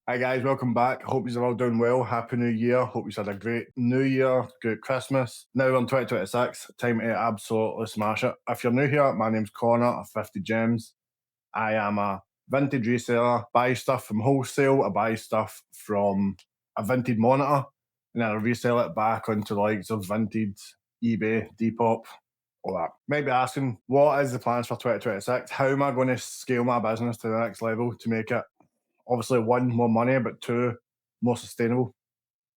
Hi guys, welcome back. Hope you're all doing well. Happy New Year. Hope you've had a great New Year, great Christmas. Now on 2026, time to absolutely smash it. If you're new here, my name's Connor of 50 Gems. I am a vintage reseller, buy stuff from wholesale, I buy stuff from a vintage monitor, and then I resell it back onto the likes of Vinted, eBay, Depop, all that. Maybe asking, what is the plans for 2026? How am I going to scale my business to the next level to make it obviously one, more money, but two, more sustainable?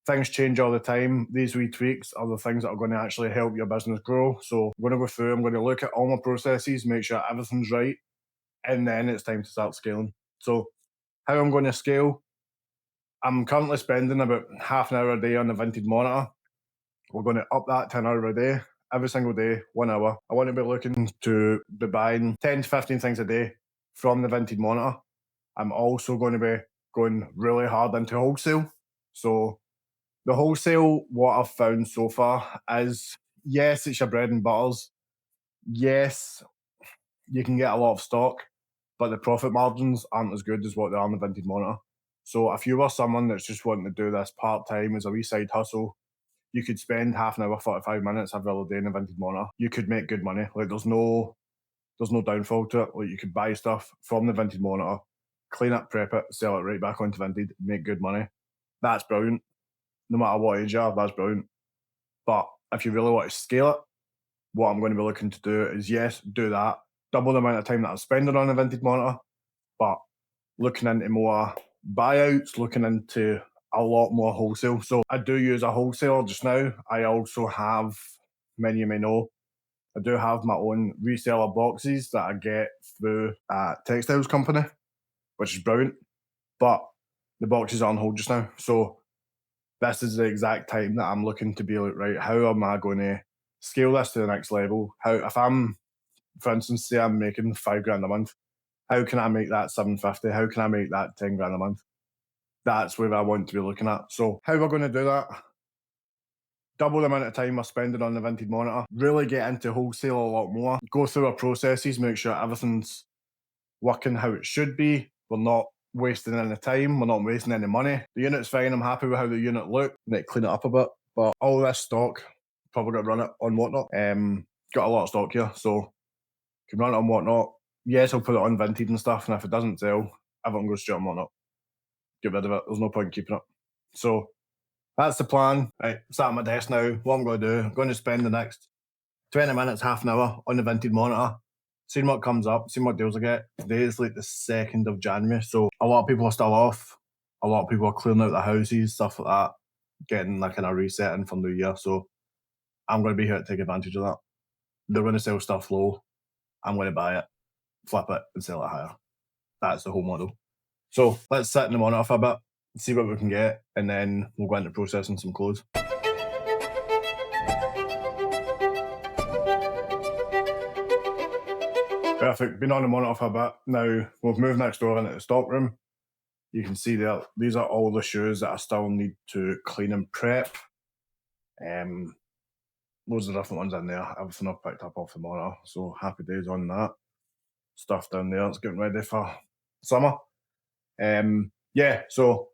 Things change all the time. These wee tweaks are the things that are going to actually help your business grow. So I'm going to go through, I'm going to look at all my processes, make sure everything's right, and then it's time to start scaling. So how I'm going to scale, I'm currently spending about half an hour a day on the vintage monitor. We're going to up that to an hour a day, every single day, 1 hour. I want to be looking to be buying 10 to 15 things a day from the vintage monitor. I'm also going to be going really hard into wholesale. So the wholesale, what I've found so far is, yes, it's your bread and butters. Yes, you can get a lot of stock, but the profit margins aren't as good as what they are on the vintage monitor. So if you were someone that's just wanting to do this part-time as a wee side hustle, you could spend half an hour, 45 minutes every other day in a vintage monitor. You could make good money. Like there's no downfall to it. Like you could buy stuff from the vintage monitor, clean it, prep it, sell it right back onto Vinted, make good money. That's brilliant. No matter what age you are, that's brilliant. But if you really want to scale it, what I'm going to be looking to do is, yes, do that, double the amount of time that I'm spending on a vintage monitor, but looking into more buyouts, looking into a lot more wholesale. So I do use a wholesaler just now. I also have, many of you may know, I do have my own reseller boxes that I get through a textiles company, which is brilliant. But the boxes are on hold just now. So this is the exact time that I'm looking to be like, right, how am I going to scale this to the next level? How, if I'm, for instance, say I'm making 5 grand a month, how can I make that 750? How can I make that 10 grand a month? That's where I want to be looking at. So how we're going to do that? Double the amount of time we're spending on the vintage monitor, really get into wholesale a lot more, go through our processes, make sure everything's working how it should be. We're not wasting any time, we're not wasting any money. The unit's fine, I'm happy with how the unit looked, need to clean it up a bit. But all this stock, probably got to run it on Whatnot. Got a lot of stock here, so can run it on Whatnot. Yes, I'll put it on Vinted and stuff, and if it doesn't sell, everything goes straight on Whatnot. Get rid of it, there's no point in keeping it. So that's the plan. Right, sat at my desk now. What I'm going to do, I'm going to spend the next 20 minutes, half an hour on the vintage monitor, seeing what comes up, seeing what deals I get. Today is like the 2nd of January, so a lot of people are still off. A lot of people are clearing out their houses, stuff like that, getting like in a resetting for New Year. So I'm going to be here to take advantage of that. They're going to sell stuff low. I'm going to buy it, flip it, and sell it higher. That's the whole model. So let's sit in the monitor for a bit, see what we can get, and then we'll go into processing some clothes. Perfect. Been on the monitor for a bit. Now we've moved next door into the stock room. You can see there, these are all the shoes that I still need to clean and prep. Loads of different ones in there. Everything I've picked up off the monitor. So happy days on that. Stuff down there. It's getting ready for summer. Yeah, so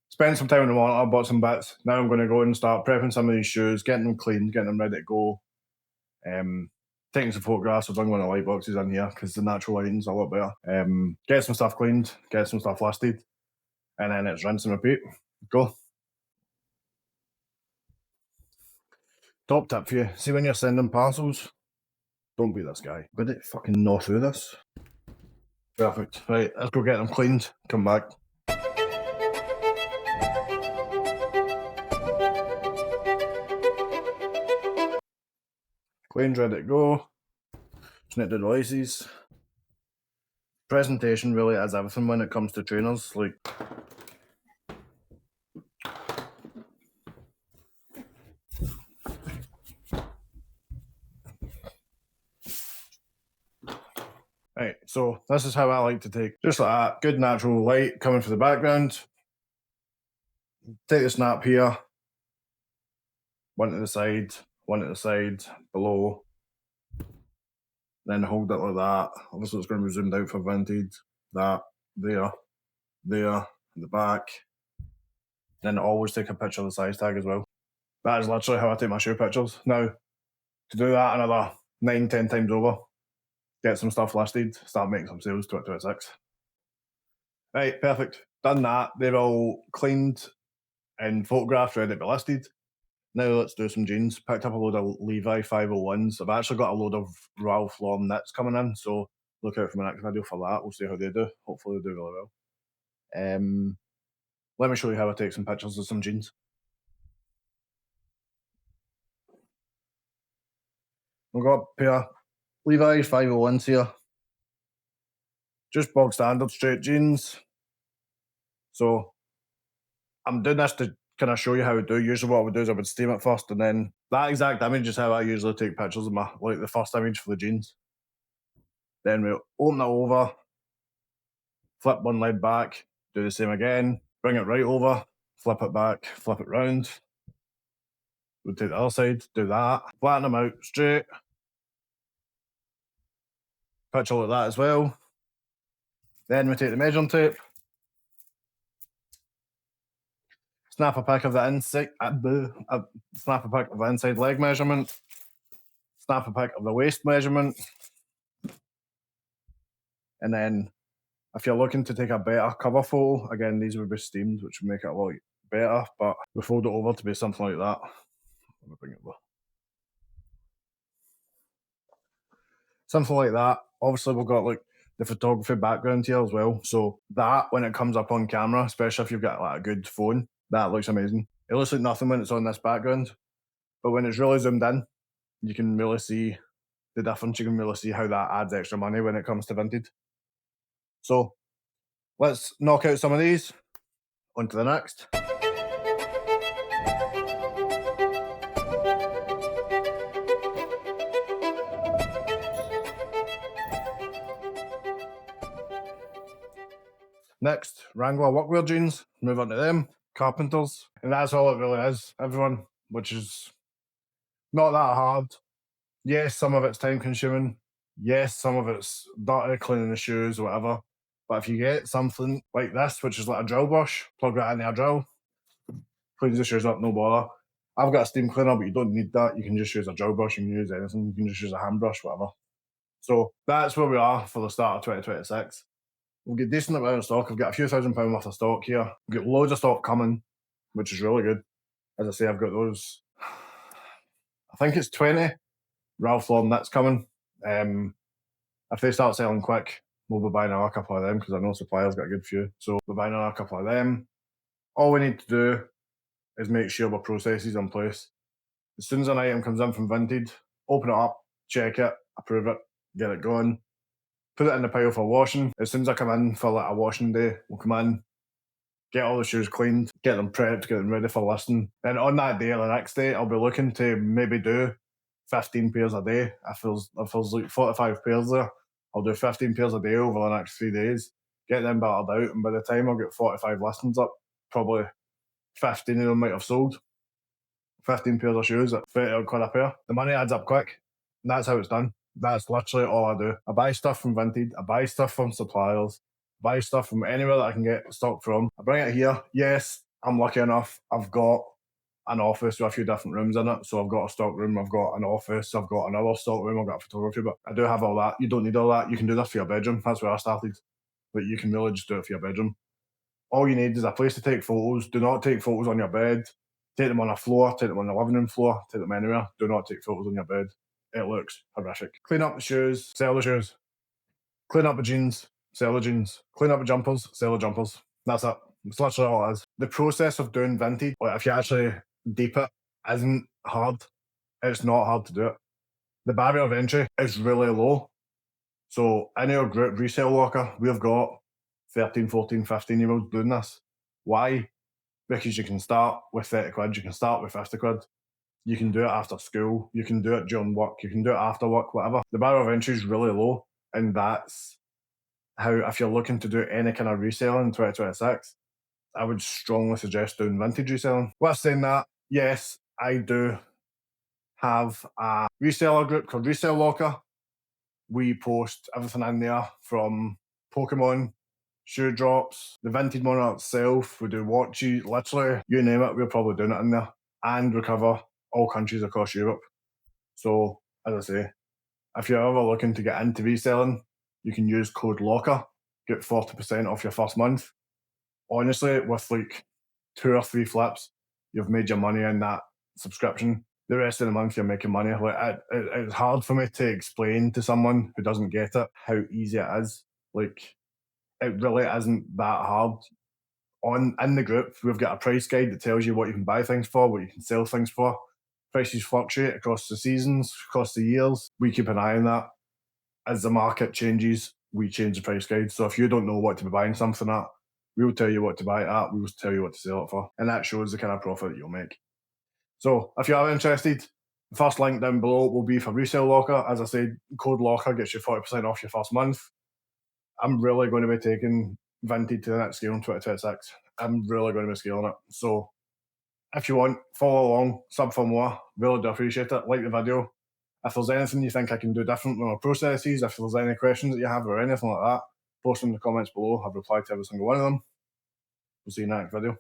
spend some time on the monitor, bought some bits. Now I'm going to go and start prepping some of these shoes, getting them cleaned, getting them ready to go. Taking some photographs. I've done one of the light boxes in here because the natural lighting's a lot better. Get some stuff cleaned, get some stuff listed, and then it's rinse and repeat. Go. Top tip for you. See when you're sending parcels, don't be this guy. Got to fucking gnaw through this. Perfect. Right, let's go get them cleaned, come back. Cleaned, ready to go. Just need the devices. Presentation really is everything when it comes to trainers. Like, right, so this is how I like to take, just like that, good natural light coming from the background. Take the snap here, one to the side, one to the side, below, then hold it like that. Obviously it's going to be zoomed out for Vinted. That, there, in the back. Then always take a picture of the size tag as well. That is literally how I take my shoe pictures. Now, to do that another 9-10 times over, get some stuff listed, start making some sales 2026. Right, perfect. Done that. They're all cleaned and photographed, ready to be listed. Now let's do some jeans. Picked up a load of Levi 501s. I've actually got a load of Ralph Lauren knits coming in, so look out for my next video for that. We'll see how they do. Hopefully they do really well. Let me show you how I take some pictures of some jeans. We've got a pair of Levi 501s here. Just bog standard straight jeans. So I'm doing this to kind of show you how I do. Usually what I would do is I would steam it first, and then that exact image is how I usually take pictures of my, like the first image for the jeans. Then we open it over, flip one leg back, do the same again, bring it right over, flip it back, flip it round. We'll take the other side, do that, flatten them out straight. Picture like that as well. Then we take the measuring tape, snap a pic of the inside, snap a pic of the inside leg measurement, snap a pic of the waist measurement, and then if you're looking to take a better cover photo, again, these would be steamed, which would make it a lot better, but we fold it over to be something like that. Let me bring it over. Something like that. Obviously, we've got like the photography background here as well. So that, when it comes up on camera, especially if you've got like a good phone, that looks amazing. It looks like nothing when it's on this background, but when it's really zoomed in, you can really see the difference. You can really see how that adds extra money when it comes to Vinted. So let's knock out some of these. On to the next. Next, Wrangler workwear jeans. Move on to them. Carpenters. And that's all it really is, everyone, which is not that hard. Yes, some of it's time consuming. Yes, some of it's dirty, cleaning the shoes, whatever. But if you get something like this, which is like a drill brush, plug that into a drill, cleans the shoes up, no bother. I've got a steam cleaner, but you don't need that. You can just use a drill brush, you can use anything, you can just use a hand brush, whatever. So that's where we are for the start of 2026. We've got a decent amount of stock. I've got a few £1,000 worth of stock here. We've got loads of stock coming, which is really good. As I say, I've got those, I think it's 20 Ralph Lauren knits coming. If they start selling quick, we'll be buying another couple of them because I know suppliers got a good few. So we're buying another couple of them. All we need to do is make sure our process is in place. As soon as an item comes in from Vinted, open it up, check it, approve it, get it going, put it in the pile for washing. As soon as I come in for like a washing day, we'll come in, get all the shoes cleaned, get them prepped, get them ready for listing. And on that day or the next day, I'll be looking to maybe do 15 pairs a day. If there's like 45 pairs there, I'll do 15 pairs a day over the next 3 days, get them battered out, and by the time I'll get 45 listings up, probably 15 of them might have sold. 15 pairs of shoes at £30 a pair. The money adds up quick, and that's how it's done. That's literally all I do. I buy stuff from Vinted, I buy stuff from suppliers, buy stuff from anywhere that I can get stock from. I bring it here. Yes, I'm lucky enough. I've got an office with a few different rooms in it. So I've got a stock room, I've got an office, I've got another stock room, I've got photography, but I do have all that. You don't need all that. You can do this for your bedroom. That's where I started. But you can really just do it for your bedroom. All you need is a place to take photos. Do not take photos on your bed. Take them on a floor, take them on the living room floor, take them anywhere. Do not take photos on your bed. It looks horrific. Clean up the shoes, sell the shoes. Clean up the jeans, sell the jeans. Clean up the jumpers, sell the jumpers. That's it. It's literally all it is. The process of doing Vinted, like if you actually deep it, isn't hard. It's not hard to do it. The barrier of entry is really low. So in our group resale locker, we've got 13, 14, 15-year-olds doing this. Why? Because you can start with 30 quid, you can start with 50 quid. You can do it after school, you can do it during work, you can do it after work, whatever. The barrier of entry is really low, and that's how, if you're looking to do any kind of reselling in 2026, I would strongly suggest doing vintage reselling. With saying that, yes, I do have a reseller group called Resale Locker. We post everything in there from Pokemon, shoe drops, the Vinted Monitor itself. We do watches, literally, you name it, we're probably doing it in there. And we cover all countries across Europe. So, as I say, if you're ever looking to get into reselling, you can use code LOCKER, get 40% off your first month. Honestly, with like 2 or 3 flips, you've made your money in that subscription. The rest of the month, you're making money. Like it's hard for me to explain to someone who doesn't get it how easy it is. Like, it really isn't that hard. In the group, we've got a price guide that tells you what you can buy things for, what you can sell things for. Prices fluctuate across the seasons, across the years. We keep an eye on that. As the market changes, we change the price guide. So if you don't know what to be buying something at, we will tell you what to buy it at. We will tell you what to sell it for. And that shows the kind of profit that you'll make. So if you are interested, the first link down below will be for Resale Locker. As I said, code LOCKER gets you 40% off your first month. I'm really going to be taking Vinted to the next scale in 2026. I'm really going to be scaling it. So if you want, follow along, sub for more. Really do appreciate it. Like the video. If there's anything you think I can do different with my processes, if there's any questions that you have or anything like that, post them in the comments below. I've replied to every single one of them. We'll see you in the next video.